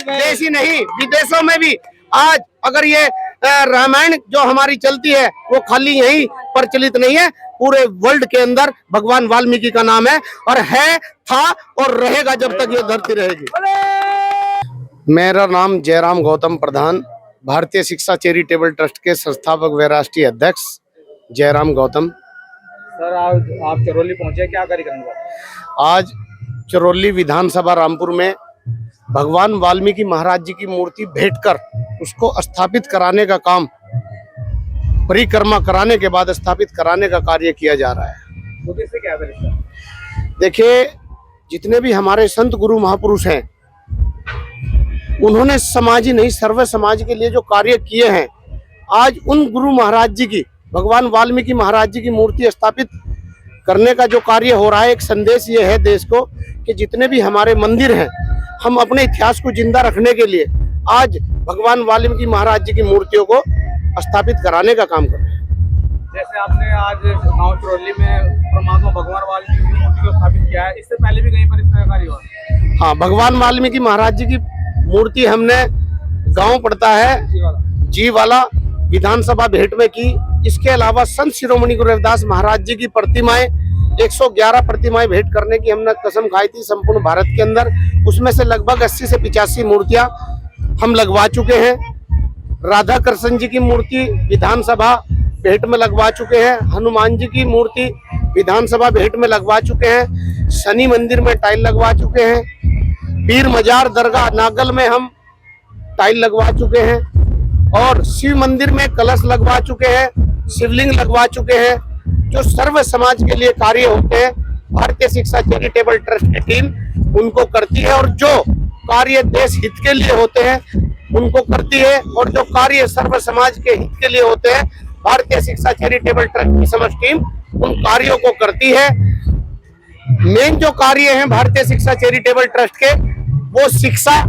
देश ही नहीं विदेशों में भी आज अगर ये रामायण जो हमारी चलती है वो खाली यही प्रचलित नहीं है, पूरे वर्ल्ड के अंदर भगवान वाल्मीकि का नाम है और है, था और रहेगा जब तक ये धरती रहेगी। मेरा नाम जयराम गौतम प्रधान, भारतीय शिक्षा चैरिटेबल ट्रस्ट के संस्थापक व राष्ट्रीय अध्यक्ष जयराम गौतम। सर आज आप चरौली पहुंचे, क्या कार्यक्रम हुआ? आज चरौली विधानसभा रामपुर में भगवान वाल्मीकि महाराज जी की मूर्ति भेंट कर उसको स्थापित कराने का काम, परिक्रमा कराने के बाद स्थापित कराने का कार्य किया जा रहा है। तो इससे क्या है? देखिए, जितने भी हमारे संत गुरु महापुरुष हैं उन्होंने समाज ही नहीं सर्व समाज के लिए जो कार्य किए हैं, आज उन गुरु महाराज जी की, भगवान वाल्मीकि महाराज जी की मूर्ति स्थापित करने का जो कार्य हो रहा है, एक संदेश ये है देश को कि जितने भी हमारे मंदिर हैं, हम अपने इतिहास को जिंदा रखने के लिए आज भगवान वाल्मीकि महाराज जी की मूर्तियों को स्थापित कराने का काम कर रहे हैं। जैसे आपने आज गांव चरौली में परमात्मा भगवान वाल्मीकि की मूर्ति को स्थापित किया है, इससे पहले भी कहीं पर इस तरह कार्य हुआ? हाँ, भगवान वाल्मीकि महाराज जी की मूर्ति हमने गांव पड़ता है जी वाला विधानसभा भेंट में की। इसके अलावा संत शिरोमणि गुरु रविदास महाराज जी की प्रतिमाएं 111 प्रतिमाएं भेंट करने की हमने कसम खाई थी संपूर्ण भारत के अंदर। उसमें से लगभग 80 से 85 मूर्तियां हम लगवा चुके हैं। राधा कृष्ण जी की मूर्ति विधानसभा भेंट में लगवा चुके हैं। हनुमान जी की मूर्ति विधानसभा भेंट में लगवा चुके हैं। शनि मंदिर में टाइल लगवा चुके हैं। पीर मजार दरगाह नागल में हम टाइल लगवा चुके हैं और शिव मंदिर में कलश लगवा चुके हैं, शिवलिंग लगवा चुके हैं। जो सर्व समाज के लिए कार्य होते हैं, भारतीय शिक्षा चैरिटेबल ट्रस्ट की टीम उनको करती है और जो कार्य देश हित के लिए होते हैं उनको करती है और जो कार्य सर्व समाज के हित के लिए होते हैं, भारतीय शिक्षा चैरिटेबल ट्रस्ट की समस्त टीम उन कार्यों को करती है। मेन जो कार्य है भारतीय शिक्षा चैरिटेबल ट्रस्ट के, वो शिक्षा,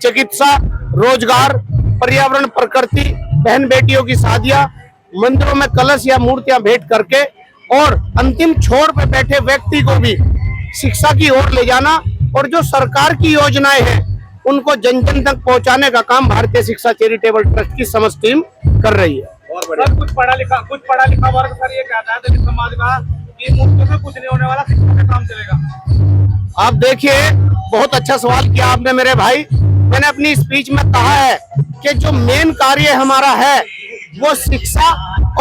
चिकित्सा, रोजगार, पर्यावरण, प्रकृति, बहन बेटियों की शादियां, मंदिरों में कलश या मूर्तियां भेंट करके और अंतिम छोर पे बैठे व्यक्ति को भी शिक्षा की ओर ले जाना और जो सरकार की योजनाएं हैं उनको जन जन तक पहुंचाने का काम भारतीय शिक्षा चैरिटेबल ट्रस्ट की समस्त टीम कर रही है। सर कुछ पढ़ा लिखा वर्ग सर ये कहता है दलित समाज का कि मुफ्त में कुछ नहीं होने वाला, शिक्षा का काम चलेगा। आप देखिए, बहुत अच्छा सवाल किया आपने मेरे भाई। मैंने अपनी स्पीच में कहा है कि जो मेन कार्य हमारा है वो शिक्षा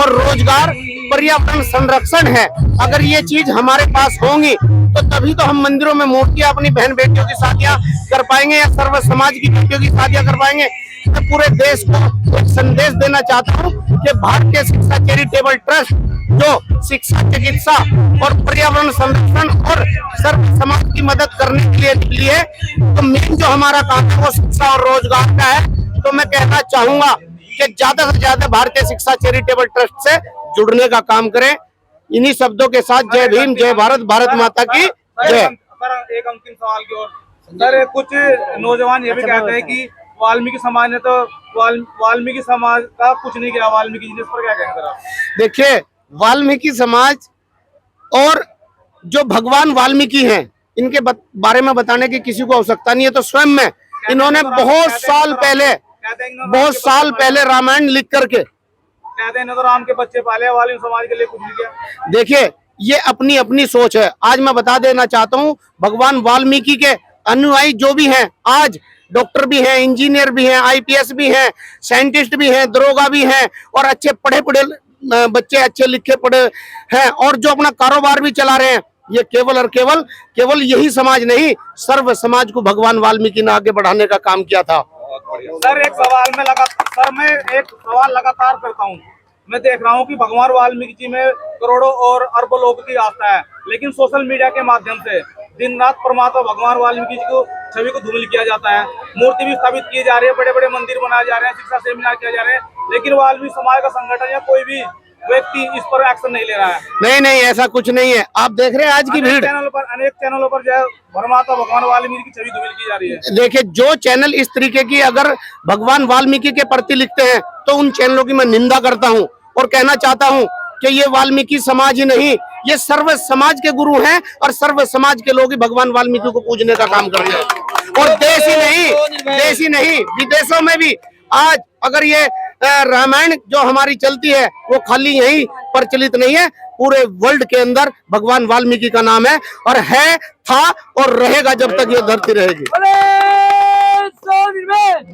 और रोजगार, पर्यावरण संरक्षण है। अगर ये चीज हमारे पास होंगी तो तभी तो हम मंदिरों में मूर्तियां, अपनी बहन बेटियों की शादियां कर पाएंगे या सर्व समाज की बेटियों की शादियां कर पाएंगे। मैं पूरे देश को एक संदेश देना चाहता हूं कि भारतीय शिक्षा चैरिटेबल ट्रस्ट जो शिक्षा, चिकित्सा और पर्यावरण संरक्षण और सर्व समाज की मदद करने के लिए निकली है, तो मेन जो हमारा काम है वो शिक्षा और रोजगार का है। तो मैं कहना चाहूंगा कि ज्यादा से ज्यादा भारतीय शिक्षा चैरिटेबल ट्रस्ट से जुड़ने का काम करें। इन्हीं शब्दों के साथ जय भीम, जय भारत, भारत माता की जय। सर एक अंतिम सवाल की ओर, सर कुछ नौजवान ये भी कहते हैं कि वाल्मीकि समाज ने तो वाल्मीकि समाज का कुछ नहीं किया, वाल्मीकि जी ने, इस पर क्या कहेंगे सर? देखिए, वाल्मीकि समाज और जो भगवान वाल्मीकि हैं, इनके बारे में बताने की किसी को आवश्यकता नहीं है। तो स्वयं में इन्होंने बहुत साल पहले रामायण लिख करके कहते हैं तो राम के बच्चे पाले, वाल्मीकि समाज के लिए कुछ नहीं किया। देखिए, ये अपनी अपनी सोच है। आज मैं बता देना चाहता हूँ, भगवान वाल्मीकि के अनुयायी जो भी हैं, आज डॉक्टर भी हैं, इंजीनियर भी हैं, IPS भी हैं, साइंटिस्ट भी हैं, दरोगा भी हैं और अच्छे पढ़े पढ़े बच्चे, अच्छे लिखे पढ़े हैं और जो अपना कारोबार भी चला रहे हैं। ये केवल और केवल यही समाज नहीं, सर्व समाज को भगवान वाल्मीकि ने आगे बढ़ाने का काम किया था। सर एक सवाल लगातार करता हूँ। मैं देख रहा हूँ कि भगवान वाल्मीकि जी में करोड़ों और अरबों लोगों की आस्था है, लेकिन सोशल मीडिया के माध्यम से दिन रात परमात्मा भगवान वाल्मीकि जी को छवि को धूमिल किया जाता है। मूर्ति भी स्थापित की जा रही है, बड़े बड़े मंदिर बनाए जा रहे हैं, शिक्षा सेमिनार किया जा रहे हैं, लेकिन वाल्मीकि समाज का संगठन या कोई भी व्यक्ति इस पर एक्शन नहीं ले रहा है। नहीं, ऐसा कुछ नहीं है। आप देख रहे हैं आज की भीड़, अनेक चैनलों पर जो है परमात्मा भगवान वाल्मीकि की छवि धूमिल की जा रही है। देखिए, जो चैनल इस तरीके की अगर भगवान वाल्मीकि के प्रति लिखते हैं तो उन चैनलों की मैं निंदा करता हूं और कहना चाहता हूं कि ये वाल्मीकि समाज ही नहीं, ये सर्व समाज के गुरु हैं और सर्व समाज के लोग ही भगवान वाल्मीकि को पूजने का काम कर रहे हैं। और देश ही नहीं विदेशों में भी आज अगर ये रामायण जो हमारी चलती है वो खाली यहीं प्रचलित नहीं है, पूरे वर्ल्ड के अंदर भगवान वाल्मीकि का नाम है और है, था और रहेगा जब तक ये धरती रहेगी।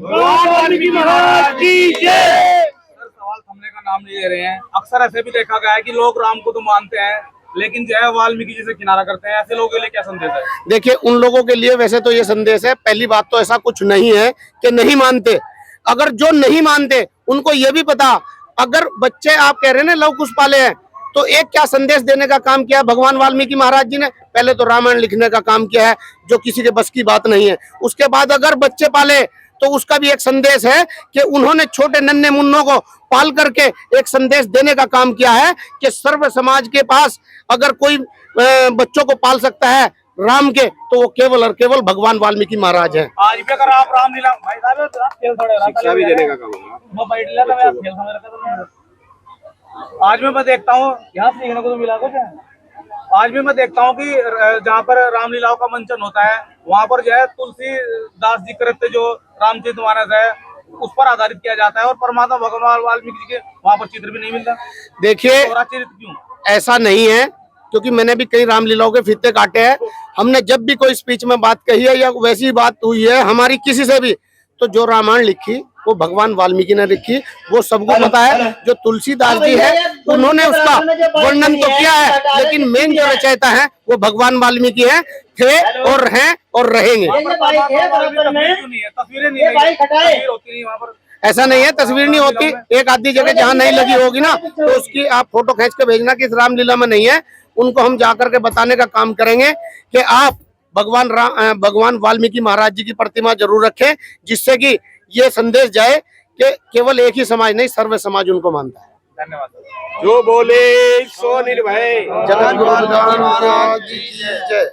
वाल्मीकि महाराज की जय। सवाल थमने का नाम नहीं ले रहे हैं। अक्सर ऐसे भी देखा गया है कि लोग राम को तो मानते हैं लेकिन जो है वाल्मीकि जी से किनारा करते हैं। ऐसे लोगों के लिए क्या संदेश है? देखिए, उन लोगों के लिए वैसे तो ये संदेश है, पहली बात तो ऐसा कुछ नहीं है कि नहीं मानते। अगर जो नहीं मानते उनको ये भी पता, अगर बच्चे आप कह रहे हैं ना लव कुश पाले हैं, तो एक क्या संदेश देने का काम किया भगवान वाल्मीकि महाराज जी ने? पहले तो रामायण लिखने का काम किया है, जो किसी के बस की बात नहीं है। उसके बाद अगर बच्चे पाले तो उसका भी एक संदेश है कि उन्होंने छोटे नन्हे मुन्नों को पाल करके एक संदेश देने का काम किया है कि सर्व समाज के पास अगर कोई बच्चों को पाल सकता है राम के, तो वो केवल और केवल भगवान वाल्मीकि महाराज हैं। आज भी अगर आप रामलीला भाई साहब खेल थोड़े शिक्षा भी देने का काम है, वो बैठ लिया था मैं खेल समझ रखा था। आज मैं देखता हूँ यहाँ सीखने को तो मिला कुछ है। आज भी मैं देखता हूँ कि जहाँ पर रामलीलाओं का मंचन होता है वहाँ पर जो है तुलसीदास जी कृत्य जो रामचरितमानस है उस पर आधारित किया जाता है और परमात्मा भगवान वाल्मीकि जी के वहाँ पर चित्र भी नहीं मिलता। देखिए, क्यों ऐसा नहीं है, क्योंकि मैंने भी कई रामलीलाओं के फीते काटे हैं। हमने जब भी कोई स्पीच में बात कही है या वैसी बात हुई है हमारी किसी से भी, तो जो रामायण लिखी वो भगवान वाल्मीकि ने लिखी, वो सबको पता है। जो तुलसीदास जी है उन्होंने उसका वर्णन तो किया है, लेकिन मेन जो रचयिता है वो भगवान वाल्मीकि है, थे और हैं और रहेंगे। ऐसा नहीं है तस्वीर नहीं होती, एक आधी जगह जहाँ नहीं लगी होगी ना तो उसकी आप फोटो खींच के भेजना कि इस रामलीला में नहीं है। उनको हम जाकर के बताने का काम करेंगे कि आप भगवान वाल्मीकि महाराज जी की प्रतिमा जरूर रखें, जिससे कि ये संदेश जाए कि केवल एक ही समाज नहीं, सर्व समाज उनको मानता है। धन्यवाद। जो बोले सो निर्भय। जगत गुरु महाराज जी की जय।